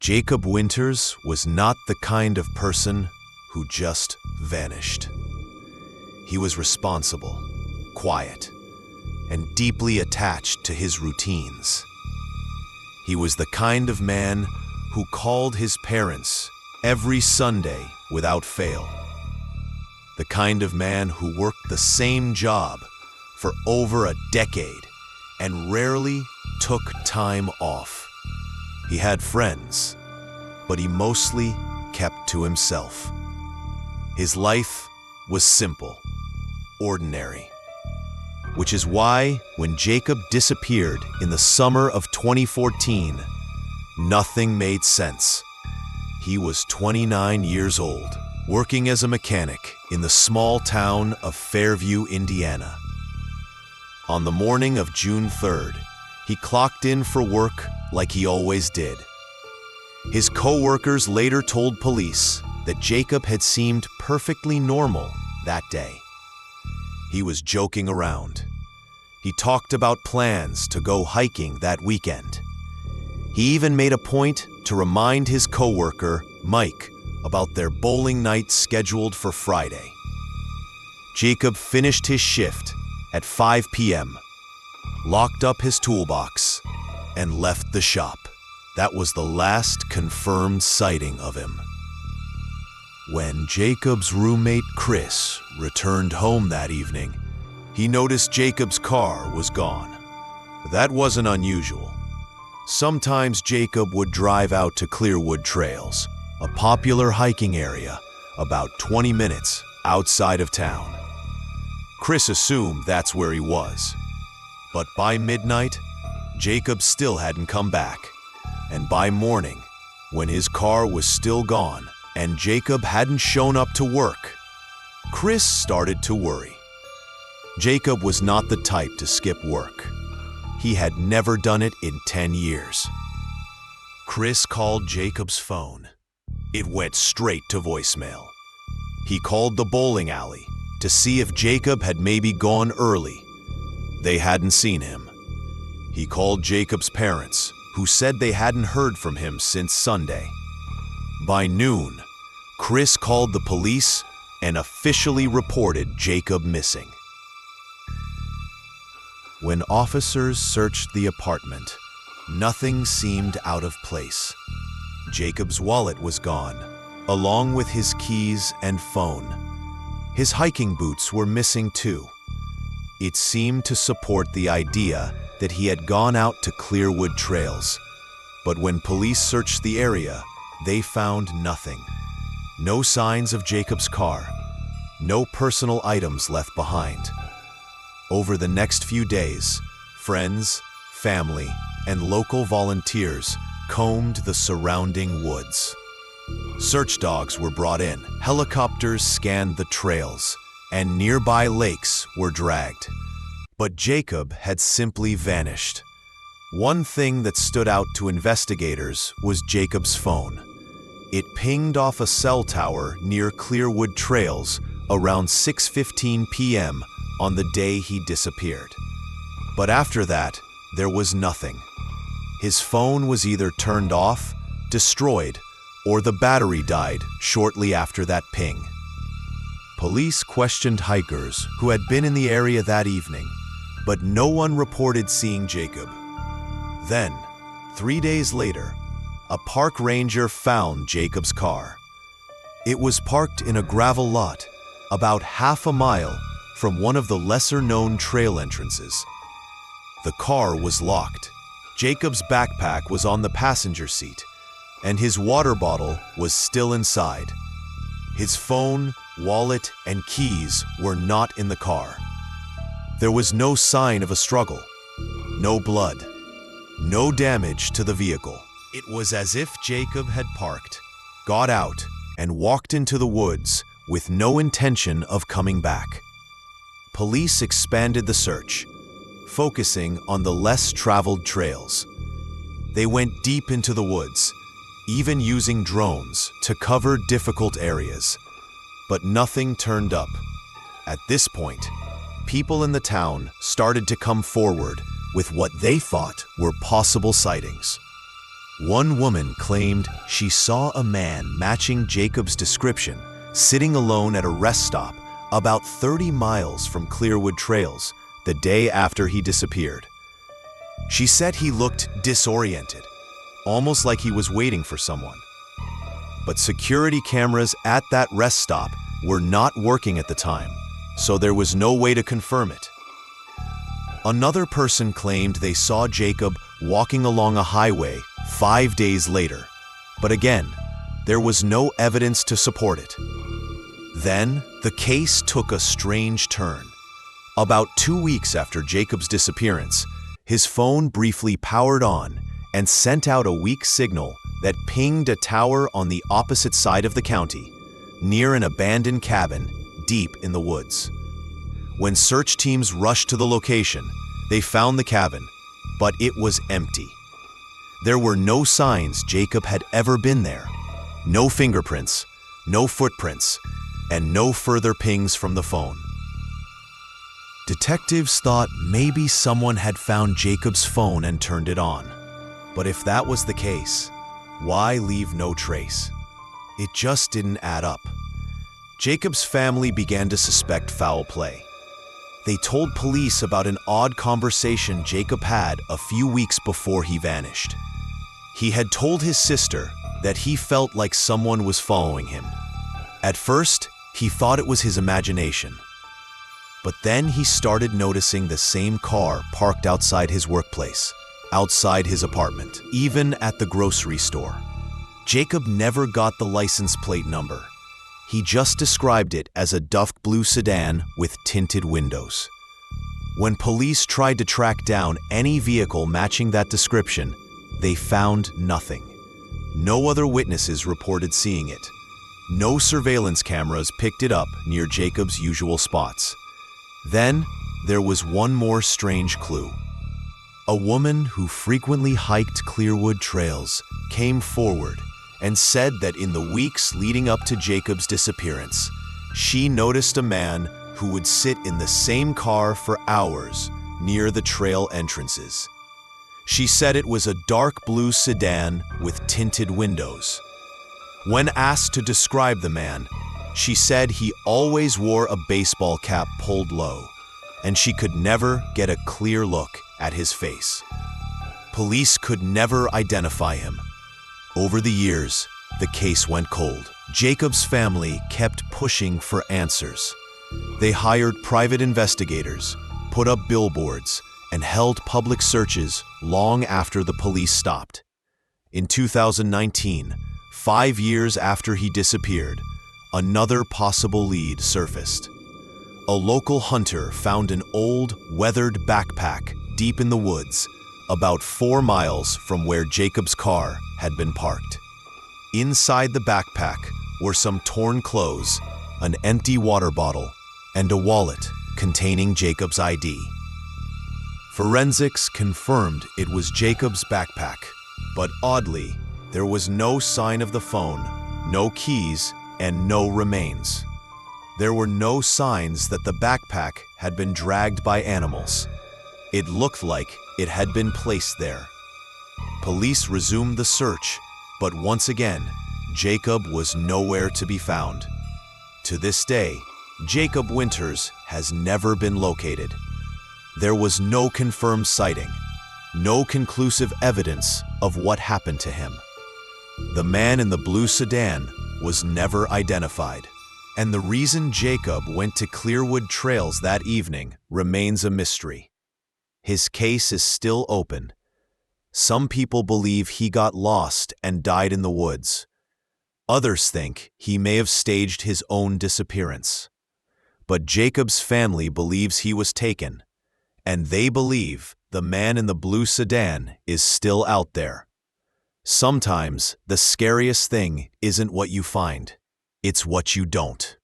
Jacob Winters was not the kind of person who just vanished. He was responsible, quiet, and deeply attached to his routines. He was the kind of man who called his parents every Sunday without fail. The kind of man who worked the same job for over a decade and rarely took time off. He had friends, but he mostly kept to himself. His life was simple, ordinary, which is why when Jacob disappeared in the summer of 2014, nothing made sense. He was 29 years old, working as a mechanic in the small town of Fairview, Indiana. On the morning of June 3rd, he clocked in for work like he always did. His co-workers later told police that Jacob had seemed perfectly normal that day. He was joking around. He talked about plans to go hiking that weekend. He even made a point to remind his co-worker, Mike, about their bowling night scheduled for Friday. Jacob finished his shift at 5 p.m., locked up his toolbox, and left the shop. That was the last confirmed sighting of him. When Jacob's roommate Chris returned home that evening, he noticed Jacob's car was gone. That wasn't unusual. Sometimes Jacob would drive out to Clearwood Trails, a popular hiking area about 20 minutes outside of town. Chris assumed that's where he was. But by midnight, Jacob still hadn't come back. And by morning, when his car was still gone and Jacob hadn't shown up to work, Chris started to worry. Jacob was not the type to skip work. He had never done it in 10 years. Chris called Jacob's phone. It went straight to voicemail. He called the bowling alley to see if Jacob had maybe gone early. They hadn't seen him. He called Jacob's parents, who said they hadn't heard from him since Sunday. By noon, Chris called the police and officially reported Jacob missing. When officers searched the apartment, nothing seemed out of place. Jacob's wallet was gone, along with his keys and phone. His hiking boots were missing too. It seemed to support the idea that he had gone out to Clearwood Trails. But when police searched the area, they found nothing. No signs of Jacob's car, no personal items left behind. Over the next few days, friends, family, and local volunteers combed the surrounding woods. Search dogs were brought in, helicopters scanned the trails, and nearby lakes were dragged. But Jacob had simply vanished. One thing that stood out to investigators was Jacob's phone. It pinged off a cell tower near Clearwood Trails around 6:15 p.m. on the day he disappeared. But after that, there was nothing. His phone was either turned off, destroyed, or the battery died shortly after that ping. Police questioned hikers who had been in the area that evening, but no one reported seeing Jacob. Then, 3 days later, a park ranger found Jacob's car. It was parked in a gravel lot about half a mile from one of the lesser-known trail entrances. The car was locked. Jacob's backpack was on the passenger seat, and his water bottle was still inside. His phone, wallet, and keys were not in the car. There was no sign of a struggle, no blood, no damage to the vehicle. It was as if Jacob had parked, got out, and walked into the woods with no intention of coming back. Police expanded the search, focusing on the less traveled trails. They went deep into the woods, even using drones to cover difficult areas. But nothing turned up. At this point, people in the town started to come forward with what they thought were possible sightings. One woman claimed she saw a man matching Jacob's description sitting alone at a rest stop about 30 miles from Clearwood Trails the day after he disappeared. She said he looked disoriented, almost like he was waiting for someone. But security cameras at that rest stop were not working at the time, so there was no way to confirm it. Another person claimed they saw Jacob walking along a highway 5 days later, but again, there was no evidence to support it. Then, the case took a strange turn. About 2 weeks after Jacob's disappearance, his phone briefly powered on and sent out a weak signal that pinged a tower on the opposite side of the county, near an abandoned cabin deep in the woods. When search teams rushed to the location, they found the cabin, but it was empty. There were no signs Jacob had ever been there, no fingerprints, no footprints, and no further pings from the phone. Detectives thought maybe someone had found Jacob's phone and turned it on. But if that was the case, why leave no trace? It just didn't add up. Jacob's family began to suspect foul play. They told police about an odd conversation Jacob had a few weeks before he vanished. He had told his sister that he felt like someone was following him. At first, he thought it was his imagination. But then he started noticing the same car parked outside his workplace, outside his apartment, even at the grocery store. Jacob never got the license plate number. He just described it as a dark blue sedan with tinted windows. When police tried to track down any vehicle matching that description, they found nothing. No other witnesses reported seeing it. No surveillance cameras picked it up near Jacob's usual spots. Then, there was one more strange clue. A woman who frequently hiked Clearwood Trails came forward and said that in the weeks leading up to Jacob's disappearance, she noticed a man who would sit in the same car for hours near the trail entrances. She said it was a dark blue sedan with tinted windows. When asked to describe the man, she said he always wore a baseball cap pulled low, and she could never get a clear look at his face. Police could never identify him. Over the years, the case went cold. Jacob's family kept pushing for answers. They hired private investigators, put up billboards, and held public searches long after the police stopped. In 2019, 5 years after he disappeared, another possible lead surfaced. A local hunter found an old, weathered backpack deep in the woods, about 4 miles from where Jacob's car had been parked. Inside the backpack were some torn clothes, an empty water bottle, and a wallet containing Jacob's ID. Forensics confirmed it was Jacob's backpack, but oddly, there was no sign of the phone, no keys, and no remains. There were no signs that the backpack had been dragged by animals. It looked like it had been placed there. Police resumed the search, but once again, Jacob was nowhere to be found. To this day, Jacob Winters has never been located. There was no confirmed sighting, no conclusive evidence of what happened to him. The man in the blue sedan was never identified, and the reason Jacob went to Clearwood Trails that evening remains a mystery. His case is still open. Some people believe he got lost and died in the woods. Others think he may have staged his own disappearance. But Jacob's family believes he was taken, and they believe the man in the blue sedan is still out there. Sometimes the scariest thing isn't what you find, it's what you don't.